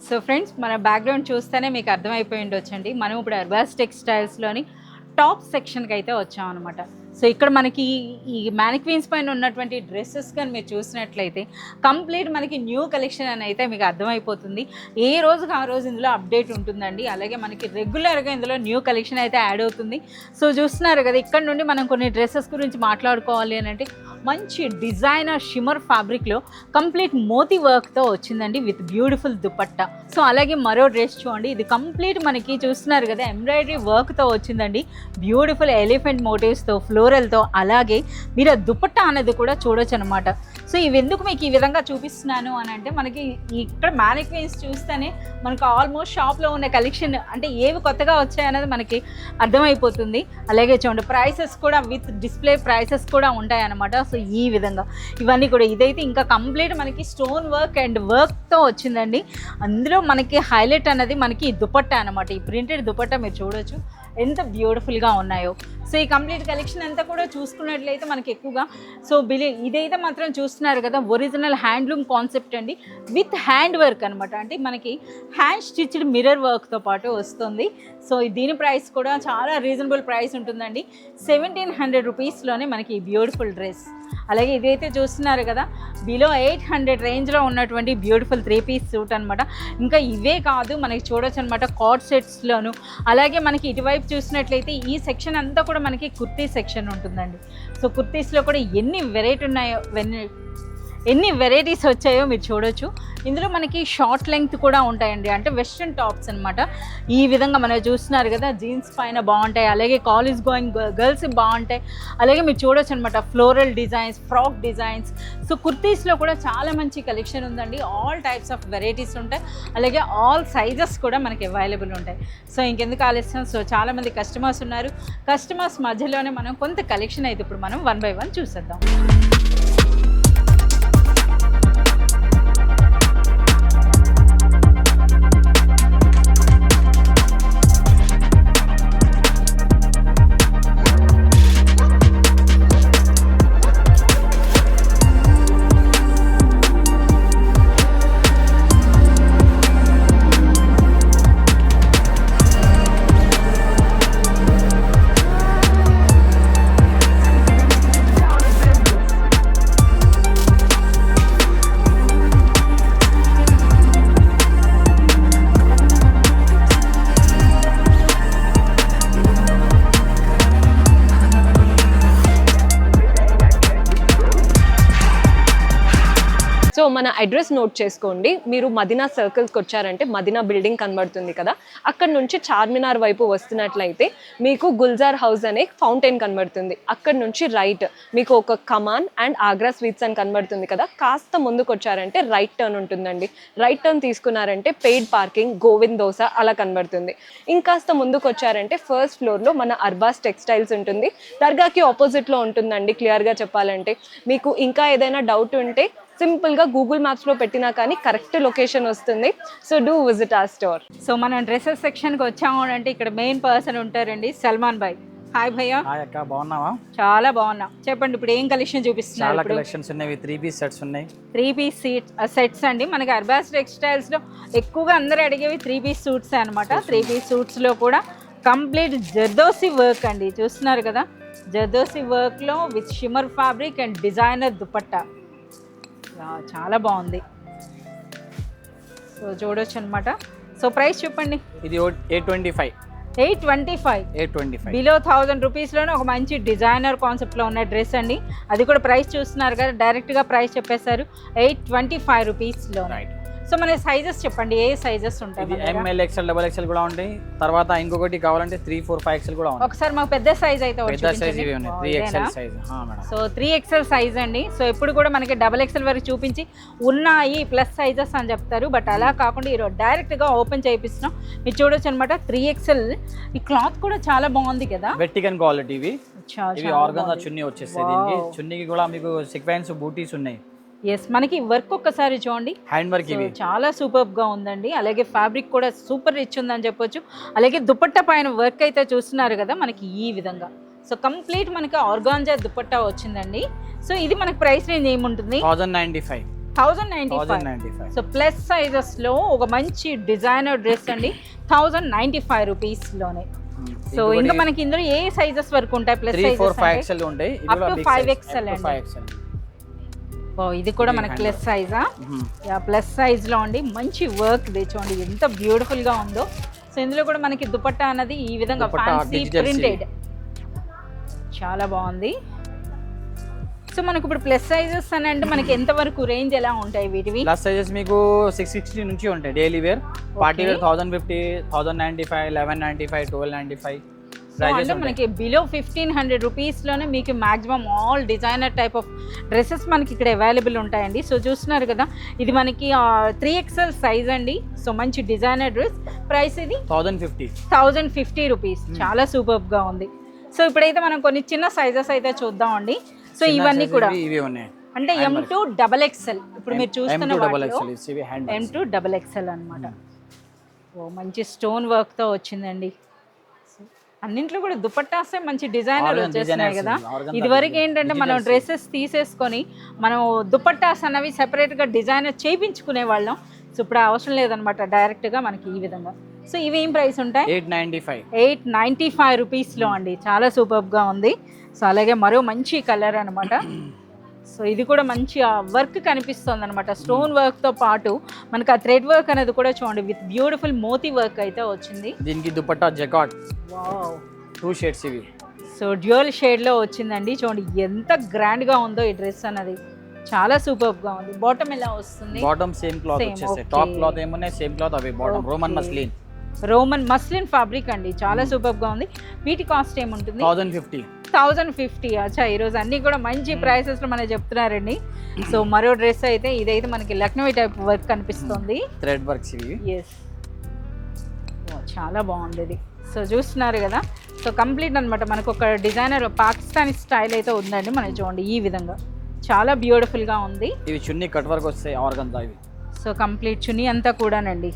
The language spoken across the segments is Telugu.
సో ఫ్రెండ్స్, మన బ్యాక్గ్రౌండ్ చూస్తేనే మీకు అర్థమైపోయి ఉండొచ్చండి. మనం ఇప్పుడు అర్బాస్ టెక్స్టైల్స్లోని టాప్ సెక్షన్కి అయితే వచ్చాం అనమాట. సో ఇక్కడ మనకి ఈ మ్యానిక్వీన్స్ పైన ఉన్నటువంటి డ్రెస్సెస్ కానీ మీరు చూసినట్లయితే కంప్లీట్ మనకి న్యూ కలెక్షన్ అని అయితే మీకు అర్థమైపోతుంది. ఏ రోజుకి ఆ రోజు ఇందులో అప్డేట్ ఉంటుందండి. అలాగే మనకి రెగ్యులర్గా ఇందులో న్యూ కలెక్షన్ అయితే యాడ్ అవుతుంది. సో చూస్తున్నారు కదా, ఇక్కడ నుండి మనం కొన్ని డ్రెస్సెస్ గురించి మాట్లాడుకోవాలి అని అంటే మంచి డిజైనర్ షిమ్మర్ ఫ్యాబ్రిక్లో కంప్లీట్ మోతీ వర్క్తో వచ్చిందండి విత్ బ్యూటిఫుల్ దుపట్టా. సో అలాగే మరో డ్రెస్ చూడండి, ఇది కంప్లీట్ మనకి చూస్తున్నారు కదా ఎంబ్రాయిడరీ వర్క్తో వచ్చిందండి. బ్యూటిఫుల్ ఎలిఫెంట్ మోటివ్స్తో ఫ్లోరల్తో, అలాగే మీరు ఆ దుపట్టా అనేది కూడా చూడొచ్చు అనమాట. సో ఇవి ఎందుకు మీకు ఈ విధంగా చూపిస్తున్నాను అని అంటే మనకి ఇక్కడ మ్యానిక్వీన్స్ చూస్తేనే మనకు ఆల్మోస్ట్ షాప్లో ఉన్న కలెక్షన్ అంటే ఏవి కొత్తగా వచ్చాయనేది మనకి అర్థమైపోతుంది. అలాగే చూడండి ప్రైసెస్ కూడా విత్ డిస్ప్లే ప్రైసెస్ కూడా ఉంటాయి అన్నమాట. సో ఈ విధంగా ఇవన్నీ కూడా ఇదైతే ఇంకా కంప్లీట్ మనకి స్టోన్ వర్క్ అండ్ వర్క్తో వచ్చిందండి. అందులో మనకి హైలైట్ అనేది మనకి దుపట్టా అనమాట. ఈ ప్రింటెడ్ దుపట్టా మీరు చూడొచ్చు ఎంత బ్యూటిఫుల్గా ఉన్నాయో. సో ఈ కంప్లీట్ కలెక్షన్ అంతా కూడా చూసుకున్నట్లయితే మనకి ఎక్కువగా సో ఇదైతే మాత్రం చూస్తున్నారు కదా ఒరిజినల్ హ్యాండ్లూమ్ కాన్సెప్ట్ అండి విత్ హ్యాండ్ వర్క్ అనమాట. అంటే మనకి హ్యాండ్ స్టిచ్డ్ మిర్రర్ వర్క్తో పాటు వస్తుంది. సో దీని ప్రైస్ కూడా చాలా రీజనబుల్ ప్రైస్ ఉంటుందండి. 1700 రూపీస్లోనే మనకి ఈ బ్యూటిఫుల్ డ్రెస్. అలాగే ఇదైతే చూస్తున్నారు కదా బిలో 800 రేంజ్లో ఉన్నటువంటి బ్యూటిఫుల్ 3-piece సూట్ అనమాట. ఇంకా ఇవే కాదు మనకి చూడొచ్చు అనమాట కార్డ్ సెట్స్లోను. అలాగే మనకి ఇటువైపు చూసినట్లయితే ఈ సెక్షన్ అంతా కూడా మనకి కుర్తీ సెక్షన్ ఉంటుందండి. సో కుర్తీస్లో కూడా ఎన్ని వెరైటీస్ వచ్చాయో మీరు చూడొచ్చు. ఇందులో మనకి షార్ట్ లెంగ్త్ కూడా ఉంటాయండి, అంటే వెస్ట్రన్ టాప్స్ అనమాట. ఈ విధంగా మనం చూస్తున్నారు కదా జీన్స్ పైన బాగుంటాయి, అలాగే కాలేజ్ గోయింగ్ గర్ల్స్ బాగుంటాయి. అలాగే మీరు చూడొచ్చు అనమాట floral designs, frock designs. So కుర్తీస్లో కూడా చాలా మంచి కలెక్షన్ ఉందండి. ఆల్ టైప్స్ ఆఫ్ వెరైటీస్ ఉంటాయి, అలాగే ఆల్ సైజెస్ కూడా మనకి అవైలబుల్ ఉంటాయి. సో ఇంకెందుకు ఆలస్యం, సో చాలామంది కస్టమర్స్ ఉన్నారు. కస్టమర్స్ మధ్యలోనే మనం కొంత కలెక్షన్ అయితే ఇప్పుడు మనం 1 by 1 చూసేద్దాం. సో మన అడ్రస్ నోట్ చేసుకోండి. మీరు మదీనా సర్కిల్స్కి వచ్చారంటే మదీనా బిల్డింగ్ కనబడుతుంది కదా, అక్కడ నుంచి చార్మినార్ వైపు వస్తున్నట్లయితే మీకు గుల్జార్ హౌస్ అనే ఫౌంటైన్ కనబడుతుంది. అక్కడ నుంచి రైట్ మీకు ఒక కమాన్ అండ్ ఆగ్రా స్వీట్స్ అని కనబడుతుంది కదా, కాస్త ముందుకు వచ్చారంటే రైట్ టర్న్ ఉంటుందండి. రైట్ టర్న్ తీసుకున్నారంటే పెయిడ్ పార్కింగ్, గోవింద్ దోస అలా కనబడుతుంది. ఇంకాస్త ముందుకు వచ్చారంటే ఫస్ట్ ఫ్లోర్లో మన అర్బాస్ టెక్స్టైల్స్ ఉంటుంది. దర్గాకి ఆపోజిట్లో ఉంటుందండి. క్లియర్గా చెప్పాలంటే మీకు ఇంకా ఏదైనా డౌట్ ఉంటే సింపుల్గా గూగుల్ మ్యాప్స్లో పెట్టినా కానీ కరెక్ట్ లొకేషన్ వస్తుంది. So do visit are store. So మనం డ్రెస్సెస్ సెక్షన్కి వచ్చాము అంటే ఇక్కడ మెయిన్ పర్సన్ ఉంటారండి సల్మాన్ భాయ్. హాయ్ భయ్యా. హాయ్ అక్క, బాగున్నావా? చాలా బాగున్నా. చెప్పండి ఇప్పుడు ఏం కలెక్షన్ చూపిస్తున్నారు? చాలా కలెక్షన్స్ ఉన్నాయి. 3-piece సెట్స్ ఉన్నాయి. 3-piece సెట్స్ అండి. మనకి అర్బాస్ టెక్స్టైల్స్లో ఎక్కువగా అందరూ అడిగేవి 3-piece సూట్స్ అనమాట. 3-piece సూట్స్లో కూడా కంప్లీట్ జర్దోసి వర్క్ అండి. చూస్తున్నారు కదా జర్దోసి వర్క్లో with shimmer fabric and designer dupatta. చాలా బాగుంది. సో చూడొచ్చు అనమాట. సో ప్రైస్ చెప్పండి. ఇది 825. 825 బిలో 1000 రూపీస్లోనే ఒక మంచి డిజైనర్ కాన్సెప్ట్లో ఉన్న డ్రెస్ అండి. అది కూడా ప్రైస్ చూస్తున్నారు కదా, డైరెక్ట్గా ప్రైస్ చెప్పేశారు 825 రూపీస్లో. సో మన సైజెస్ చెప్పండి, ఏ సైజెస్ ఉంటాయి? ML, XL, XXL కూడా ఉంటాయి. తర్వాత ఇంకొకటి కావాలంటే 3, 4, 5XL కూడా ఉంటాయి. ఒకసారి మాకు పెద్ద సైజ్ అయితే పెద్ద సైజ్ ఇవి ఉన్నాయి. 3XL size. So 3XL size అండి. సో ఎప్పుడు కూడా మనకి XXL వరకు చూపించి ఉన్నాయి ప్లస్ సైజెస్ అని చెప్తారు, బట్ అలా కాకుండా ఈరోజు డైరెక్ట్గా ఓపెన్ చేయిస్తున్నాం. మీరు చూడొచ్చు అనమాట 3XL. ఈ క్లాత్ కూడా చాలా బాగుంది కదా, వెట్టికన్ క్వాలిటీ. ఇవి ఆర్గాన్జా చున్నీ వచ్చేస్తాయి. దీనికి చున్నీకి కూడా మీకు సీక్వెన్స్ బూటీస్ ఉన్నాయి. ఎస్, మనకి వర్క్ ఒక్కసారి చూడండి, హ్యాండ్ వర్క్ ఇవి చాలా సూపర్ గా ఉందండి. అలాగే ఫ్యాబ్రిక్ కూడా సూపర్ రిచ్ ఉందని చెప్పొచ్చు. అలాగే దుపట్టా పైన వర్క్ అయితే చూస్తున్నారు కదా మనకి ఈ విధంగా. సో కంప్లీట్ మనకి ఆర్గాంజా దుపట్టా వచ్చిందండి. సో ఇది మనకి ప్రైస్ రేంజ్ ఏముంటుంది? 1095. 1095. సో ప్లస్ సైజెస్లో ఒక మంచి డిజైనర్ డ్రెస్ అండి 1095 రూపీస్లోనే. సో ఇంకా మనకి ఇందులో ఏ సైజెస్ వరకు ఉంటాయి? ప్లస్ 3, 4, 5 XL ఉంటాయి. అప్ టు 5XL అండి. ఇది కూడా మనకి ప్లస్ సైజా? యా, ప్లస్ సైజ్లో అండి. మంచి వర్క్ చూడండి ఎంత బ్యూటిఫుల్గా ఉందో. సో ఇందులో కూడా మనకి దుపట్టా అనేది ఈ విధంగా ఫ్యాన్సీ ప్రింటెడ్, చాలా బాగుంది. సో మనకి ఇప్పుడు ప్లస్ సైజెస్ అని అంటే మనకి ఎంత వరకు రేంజ్ ఎలా ఉంటాయి వీటివి? ప్లస్ సైజెస్ మీకు 660 నుంచి ఉంటాయి. డైలీ వేర్, పార్టీ వేర్ 1050, 1095, 1195, 1295 అంటే మనకి బిలో 1500 రూపీస్లోనే మీకు maximum all designer type of dresses మనకి ఇక్కడ అవైలబుల్ ఉంటాయండి. సో చూస్తున్నారు కదా, ఇది మనకి 3XL సైజ్ అండి. సో మంచి డిజైనర్ డ్రెస్. ప్రైస్ ఇది 1050 రూపీస్. చాలా సూపర్గా ఉంది. సో ఇప్పుడైతే మనం కొన్ని చిన్న సైజెస్ అయితే చూద్దామండి. సో ఇవన్నీ కూడా అంటే M2 XXL. ఇప్పుడు మీరు చూస్తున్న M2 XXL అనమాట. ఓ మంచి స్టోన్ వర్క్తో వచ్చిందండి. అన్నింట్లో కూడా దుపట్టాసే మంచి డిజైనర్ వచ్చేస్తున్నాయి కదా. ఇదివరకు ఏంటంటే మనం డ్రెస్సెస్ తీసేసుకొని మనం దుపట్టాస్ అన్నవి సెపరేట్గా డిజైనర్ చేయించుకునే వాళ్ళం. సో ఇప్పుడు అవసరం లేదనమాట, డైరెక్ట్గా మనకి ఈ విధంగా. సో ఇవి ఏం ప్రైస్ ఉంటాయి? 895 రూపీస్లో అండి. చాలా సూపర్గా ఉంది. సో అలాగే మరో మంచి కలర్ అనమాట. సో ఇది కూడా మంచి వర్క్ కనిపిస్తుంది అనమాట. స్టోన్ వర్క్తో పాటు మనకి ఆ థ్రెడ్ వర్క్ అనేది కూడా చూడండి విత్ బ్యూటిఫుల్ మోతీ వర్క్ అయితే వచ్చింది. దీనికి దుపట్టా జకాట్. వావ్, 2 షేడ్స్ ఇవి. సో డ్యూయల్ షేడ్లో వచ్చిందండి. చూడండి ఎంత గ్రాండ్గా ఉందో ఈ డ్రెస్ అనేది. చాలా సూపర్గా ఉంది. బాటమ్ ఎలా వస్తుంది? బాటమ్ సేమ్ క్లాత్ వచ్చేసి, టాప్ క్లాత్ ఏమన్నా సేమ్ క్లాత్, అవి బాటమ్ రోమన్ మస్లిన్ ఫ్యాబ్రిక్ అండి. చాలా సూపర్గా ఉంది. వీటి కాస్ట్ ఏముంటుంది? 1050. అచ్చా, ఈరోజు అన్నీ కూడా మంచి ప్రైసెస్లో మనకి చెప్తున్నారండి. సో మరో డ్రెస్ అయితే ఇదైతే మనకి లక్నోవి టైప్ వర్క్ కనిపిస్తుంది. థ్రెడ్ వర్క్స్ ఇవి. ఎస్, చాలా బాగుంది ఇది. సో చూస్తున్నారు కదా, సో కంప్లీట్ అనమాట. మనకు ఒక డిజైనర్ పాకిస్తానీ స్టైల్ అయితే ఉందండి. మనకి చూడండి ఈ విధంగా చాలా బ్యూటిఫుల్గా ఉంది. ఇవి చున్నీ కట్ వర్క్ వస్తాయి, ఆర్గంజా ఇవి. సో కంప్లీట్ చున్నీ అంతా కూడానండి.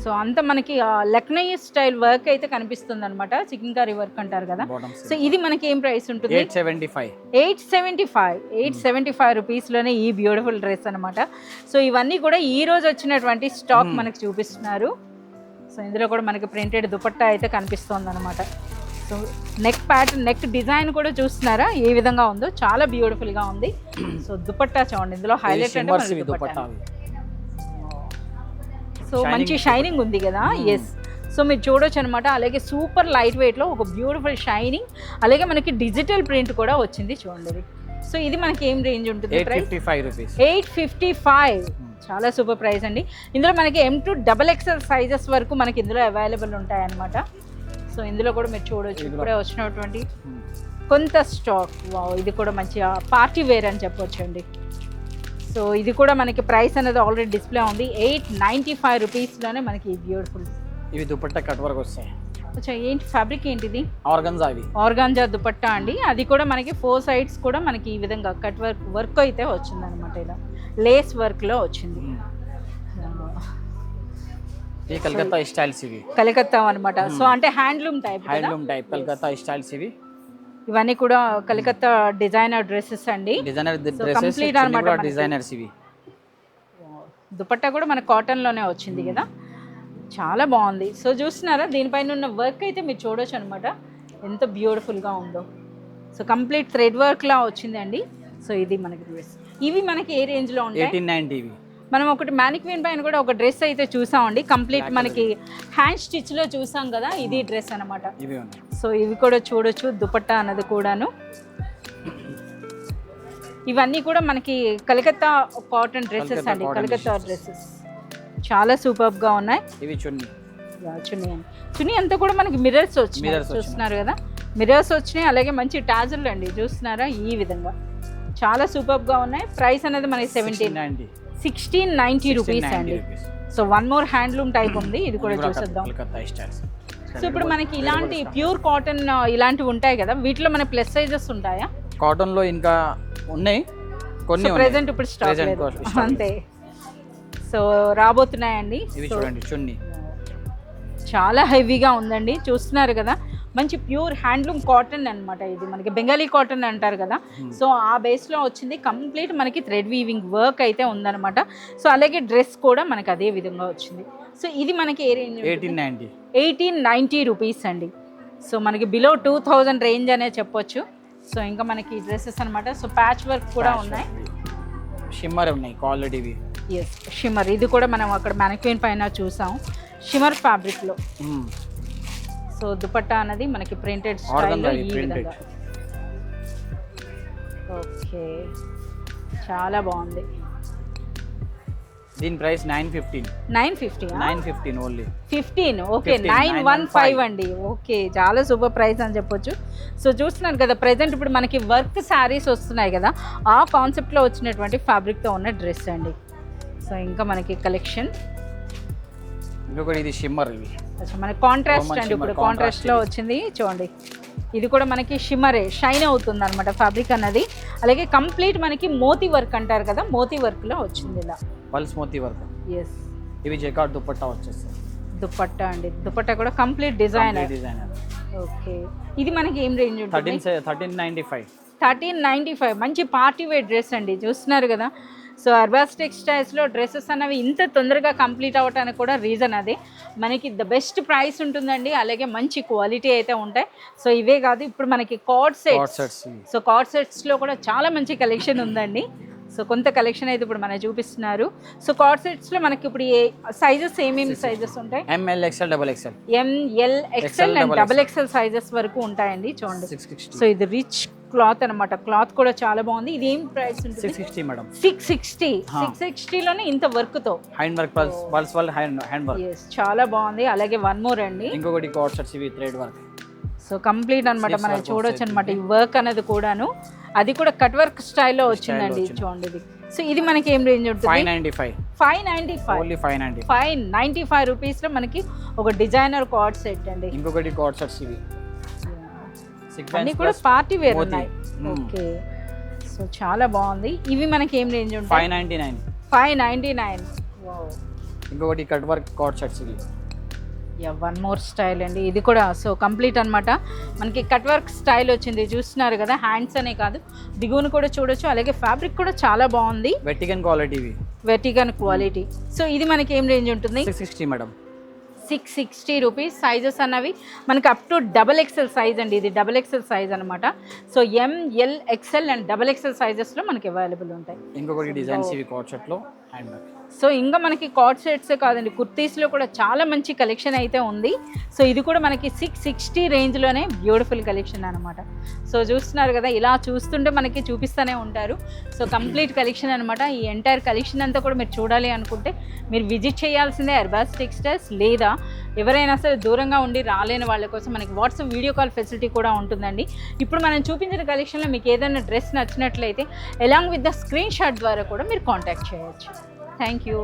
సో అంతా మనకి లక్నో స్టైల్ వర్క్ అయితే కనిపిస్తుంది అనమాట. చికెన్ కర్రీ వర్క్ అంటారు కదా. సో ఇది మనకి ఏం ప్రైస్ ఉంటుంది? 875 రూపీస్లోనే ఈ బ్యూటిఫుల్ డ్రెస్ అనమాట. సో ఇవన్నీ కూడా ఈ రోజు వచ్చినటువంటి స్టాక్ మనకి చూపిస్తున్నారు. సో ఇందులో కూడా మనకి ప్రింటెడ్ దుపట్టా అయితే కనిపిస్తుంది అనమాట. So neck pattern, neck design కూడా చూస్తున్నారా ఏ విధంగా ఉందో? చాలా బ్యూటిఫుల్గా ఉంది. సో దుపట్టా చూడండి, ఇందులో హైలైట్ అంటే దుపట్టా. సో మంచి షైనింగ్ ఉంది కదా. ఎస్, సో మీరు చూడొచ్చు అనమాట. అలాగే సూపర్ లైట్ వెయిట్లో ఒక బ్యూటిఫుల్ షైనింగ్, అలాగే మనకి డిజిటల్ ప్రింట్ కూడా వచ్చింది చూడండి. సో ఇది మనకి ఏం రేంజ్ ఉంటుంది? 855. చాలా సూపర్ ప్రైస్ అండి. ఇందులో మనకి M2 XXL సైజెస్ వరకు మనకి ఇందులో అవైలబుల్ ఉంటాయి అన్నమాట. సో ఇందులో కూడా మీరు చూడొచ్చు ఇప్పుడే వచ్చినటువంటి కొంత స్టాక్. వావ్, ఇది కూడా మంచి పార్టీ వేర్ అని చెప్పొచ్చు అండి. సో ఇది కూడా మనకి ప్రైస్ అనేది ఆల్రెడీ డిస్ప్లే ఉంది. 895 రూపీస్లోనే మనకి బ్యూటిఫుల్. ఇవి దుపట్టా కట్ వర్క్ వస్తాయి. అచ్చా, ఏంటి ఫ్యాబ్రిక్ ఏంటిది? ఆర్గంజా. ఇవి ఆర్గాంజా దుపట్టా అండి. అది కూడా మనకి 4 సైడ్స్ కూడా మనకి ఈ విధంగా కట్ వర్క్ అయితే వచ్చింది అనమాట. ఇలా లేస్ వర్క్లో వచ్చింది. కలకత్తా స్టైల్స్ ఇవి. కలకత్తా అనమాట. సో అంటే హ్యాండ్లూమ్ టైప్ కలకత్తా స్టైల్స్ ఇవి. ఇవన్నీ కూడా కలకత్తా డిజైనర్ డ్రెస్సెస్ అండి. డిజైనర్ డ్రెస్సెస్ కంప్లీట్ అన్నమాట. డిజైనర్స్ ఇవి. దుపట్టా కూడా మన కాటన్లోనే వచ్చింది కదా. చాలా బాగుంది. సో చూస్తున్నారా, దీనిపైన ఉన్న వర్క్ అయితే మీరు చూడొచ్చు అనమాట ఎంత బ్యూటిఫుల్గా ఉందో. సో కంప్లీట్ థ్రెడ్ వర్క్లా వచ్చిందండి. సో ఇది మనకి డ్రెస్. ఇవి మనకి ఏ రేంజ్లో ఉంటాయి? 1890 ఇవి. మనం ఒకటి మ్యానిక్విన్ పైన కూడా ఒక డ్రెస్ అయితే చూసామండి. కంప్లీట్ మనకి హ్యాండ్ స్టిచ్లో చూసాం కదా, ఇది డ్రెస్ అనమాట. సో ఇవి కూడా చూడొచ్చు, దుపట్టా అన్నది కూడాను. ఇవన్నీ కూడా మనకి కలకత్తా కాటన్ డ్రెస్సెస్ అండి. కలకత్తా డ్రెస్సెస్ చాలా సూపర్గా ఉన్నాయి. ఇవి చున్నీ. చున్నీ అంతా కూడా మనకి మిర్రర్స్ వచ్చినాయి చూస్తున్నారు కదా. మిర్రర్స్ వచ్చినాయి, అలాగే మంచి టాజర్లు అండి చూస్తున్నారా ఈ విధంగా. చాలా సూపర్గా ఉన్నాయి. ప్రైస్ అనేది మనకి 1690 రూపీస్ అండి. So one more handloom type ఉంది, ఇది కూడా చూసేద్దాం. సో ఇప్పుడు మనకి ఇలాంటి ప్యూర్ కాటన్ ఇలాంటివి ఉంటాయి కదా, వీటిలో మన ప్లస్ సైజెస్ ఉంటాయా? కాటన్ లో ఇంకా ఉన్నాయి కొన్ని, ప్రెజెంట్ ఇప్పుడు స్టాక్ లేదు అంతే. సో రాబోతున్నాయండి. ఇవి చూడండి చున్నీ చాలా హెవీగా ఉందండి చూస్తున్నారు కదా. మంచి ప్యూర్ హ్యాండ్లూమ్ కాటన్ అన్నమాట. ఇది మనకి బెంగాలీ కాటన్ అంటారు కదా, సో ఆ బేస్లో వచ్చింది. కంప్లీట్ మనకి థ్రెడ్ వీవింగ్ వర్క్ అయితే ఉందన్నమాట. సో అలాగే డ్రెస్ కూడా మనకి అదే విధంగా వచ్చింది. సో ఇది మనకి ఏ రేంజ్? 1890 రూపీస్ అండి. సో మనకి బిలో 2000 రేంజ్ అనే చెప్పొచ్చు. సో ఇంకా మనకి డ్రెస్సెస్ అనమాట. సో ప్యాచ్ వర్క్ కూడా ఉన్నాయి, షిమ్మర్ ఉన్నాయి క్వాలిటీవి. ఎస్ షిమ్మర్, ఇది కూడా మనం అక్కడ మ్యానిక్విన్ పైన చూసాం షిమ్మర్ ఫ్యాబ్రిక్లో. సో దుపట్టా అనేది మనకి ప్రింటెడ్ స్టైల్లో ఈ విధంగా. ఓకే, చాలా బాగుంది. దీని ప్రైస్ 915. 915 ఓన్లీ. 15 ఓకే, 915 అండి. ఓకే, చాలా సూపర్ ప్రైస్ అని చెప్పొచ్చు. సో చూస్తున్నాను కదా, ప్రెజెంట్ ఇప్పుడు మనకి వర్క్ శారీస్ వస్తున్నాయి కదా, ఆ కాన్సెప్ట్లో వచ్చినటువంటి ఫ్యాబ్రిక్తో ఉన్న డ్రెస్ అండి. సో ఇంకా మనకి కలెక్షన్ ఇంకొకటి ఇది షిమ్మర్. ఇవి మనకి కాంట్రాస్ట్ అండి, ఇప్పుడు కాంట్రాస్ట్లో వచ్చింది చూడండి. ఇది కూడా మనకి షిమ్మరే, షైన్ అవుతుంది అనమాట ఫ్యాబ్రిక్ అన్నది. అలాగే కంప్లీట్ మనకి మోతీ వర్క్ అంటారు కదా, మోతీ వర్క్లో వచ్చింది ఇలా పల్స్ మోతీ వర్క్. ఎస్, ఇవి జకార్డ్ దుపట్టా వచ్చేస్తాయి. దుపట్టా అండి, దుపట్టా కూడా కంప్లీట్ డిజైనర్. ఓకే, ఇది మనకి ఏం రేంజ్ ఉంటుంది? 1395. 1395. మంచి పార్టీ వేర్ డ్రెస్ అండి, చూస్తున్నారు కదా. సో అర్బాస్ టెక్స్టైల్స్లో డ్రెస్సెస్ అనేవి ఇంత తొందరగా కంప్లీట్ అవ్వటానికి కూడా రీజన్ అదే. మనకి ద బెస్ట్ ప్రైస్ ఉంటుందండి, అలాగే మంచి క్వాలిటీ అయితే ఉంటాయి. సో ఇవే కాదు, ఇప్పుడు మనకి కార్డ్ సెట్స్. సో కార్డ్ సెట్స్లో కూడా చాలా మంచి కలెక్షన్ ఉందండి. సో కొంత కలెక్షన్ అయితే ఇప్పుడు మనకి చూపిస్తున్నారు. సో కార్డ్ సెట్స్లో మనకి ఇప్పుడు ఏ సైజెస్, ఏమేమి సైజెస్ ఉంటాయి? ML, XL, XXL. ML, XL and XXL sizes వరకు ఉంటాయండి. చూడండి, 660. సో ఇది రిచ్ క్లాత్ అనమాట. క్లాత్ కూడా చాలా బాగుంది. ఇది ఏం ప్రైస్ ఉంటుంది? 660 మేడం. 660. 660లోనే ఇంత వర్క్ తో హ్యాండ్ వర్క్, పల్స్ వల్ల హ్యాండ్ వర్క్. yes, చాలా బాగుంది. అలాగే వన్ మోర్ అండి, ఇంకొకటి కార్డ్ సెట్స్, ఇవి థ్రెడ్ వర్క్. సో కంప్లీట్ అనమాట, మనం చూడొచ్చు అనమాట ఈ వర్క్ అనేది కూడాను. అది కూడా కట్ వర్క్ స్టైల్లో వచ్చిందండి, చూడండి ఇది. సో ఇది మనకి ఏం రేంజ్ ఉంటుంది? 595. 595 ఓన్లీ 595. 595 రూపీస్లో మనకి ఒక డిజైనర్ కార్డ్ సెట్ అండి. ఇంకొకటి కార్డ్ సెట్స్, ఇవి అన్నీ కూడా పార్టీ వేర్ ఉన్నాయి. ఓకే, సో చాలా బాగుంది. ఇవి మనకి ఏం రేంజ్ ఉంటుంది? 599. 599. వావ్. ఇంకొకటి కట్ వర్క్ కార్డ్ సెట్స్, ఇవి వన్ మోర్ స్టైల్ అండి. ఇది కూడా సో కంప్లీట్ అనమాట, మనకి కట్ వర్క్ స్టైల్ వచ్చింది. చూస్తున్నారు కదా, హ్యాండ్స్ అనే కాదు దిగువను కూడా చూడొచ్చు. అలాగే ఫ్యాబ్రిక్ కూడా చాలా బాగుంది, వెటికన్ క్వాలిటీ. ఇవి వెటికన్ క్వాలిటీ. సో ఇది మనకి ఏం రేంజ్ ఉంటుంది? 660 మేడం. 660 రూపీస్. సైజెస్ అన్నవి మనకి అప్ టు XXL సైజ్ అండి, ఇది XXL సైజ్ అనమాట. So ML, XL and XXL సైజెస్లో మనకి అవైలబుల్ ఉంటాయి. ఇంకొకటి డిజైన్స్, ఇవి కార్డ్ సెట్లో హ్యాండ్ వర్క్. సో ఇంకా మనకి కార్డ్ సెట్సే కాదండి, కుర్తీస్లో కూడా చాలా మంచి కలెక్షన్ అయితే ఉంది. సో ఇది కూడా మనకి 660 రేంజ్లోనే బ్యూటిఫుల్ కలెక్షన్ అనమాట. సో చూస్తున్నారు కదా, ఇలా చూస్తుంటే మనకి చూపిస్తూనే ఉంటారు. సో కంప్లీట్ కలెక్షన్ అనమాట. ఈ ఎంటైర్ కలెక్షన్ అంతా కూడా మీరు చూడాలి అనుకుంటే మీరు విజిట్ చేయాల్సిందే అర్బాస్ టెక్స్టైల్స్. లేదా ఎవరైనా సరే దూరంగా ఉండి రాలేని వాళ్ళ కోసం మనకి వాట్సాప్ వీడియో కాల్ ఫెసిలిటీ కూడా ఉంటుందండి. ఇప్పుడు మనం చూపించిన కలెక్షన్లో మీకు ఏదైనా డ్రెస్ నచ్చినట్లయితే along with the screen shot ద్వారా కూడా మీరు కాంటాక్ట్ చేయొచ్చు. Thank you.